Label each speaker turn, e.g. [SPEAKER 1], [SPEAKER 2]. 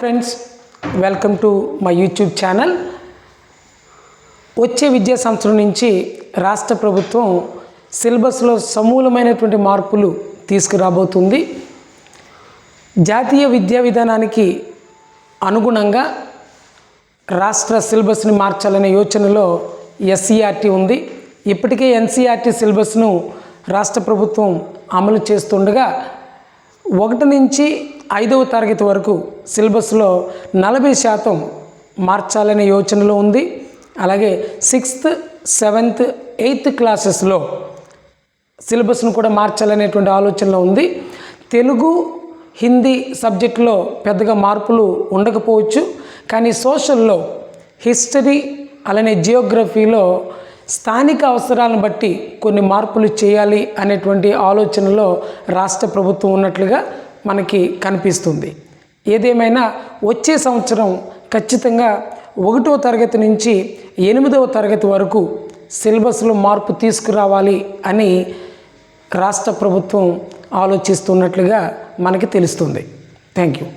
[SPEAKER 1] Friends, welcome to my YouTube channel. వచ్చే విద్యా సంవత్సరం నుంచి రాష్ట్ర ప్రభుత్వం సిలబస్లో సమూలమైనటువంటి మార్పులు తీసుకురాబోతుంది. జాతీయ విద్యా విధానానికి అనుగుణంగా రాష్ట్ర సిలబస్ని మార్చాలనే యోచనలో ఎస్సీఆర్టీ ఉంది. ఇప్పటికే ఎన్సీఆర్టీ సిలబస్ను రాష్ట్ర ప్రభుత్వం అమలు చేస్తుండగా 1 నుంచి 5వ తరగతి వరకు సిలబస్లో 40% మార్చాలనే యోచనలో ఉంది. అలాగే 6th, 7th, 8th క్లాసెస్లో సిలబస్ను కూడా మార్చాలనేటువంటి ఆలోచనలో ఉంది. తెలుగు, హిందీ సబ్జెక్టులో పెద్దగా మార్పులు ఉండకపోవచ్చు, కానీ సోషల్లో, హిస్టరీ అలానే జియోగ్రఫీలో స్థానిక అవసరాలను బట్టి కొన్ని మార్పులు చేయాలి అనేటువంటి ఆలోచనలో రాష్ట్ర ప్రభుత్వం ఉన్నట్లుగా మనకి కనిపిస్తుంది. ఏదేమైనా వచ్చే సంవత్సరం ఖచ్చితంగా 1వ తరగతి నుంచి 8వ తరగతి వరకు సిలబస్లో మార్పు తీసుకురావాలి అని రాష్ట్ర ప్రభుత్వం ఆలోచిస్తున్నట్లుగా మనకి తెలుస్తుంది. Thank you.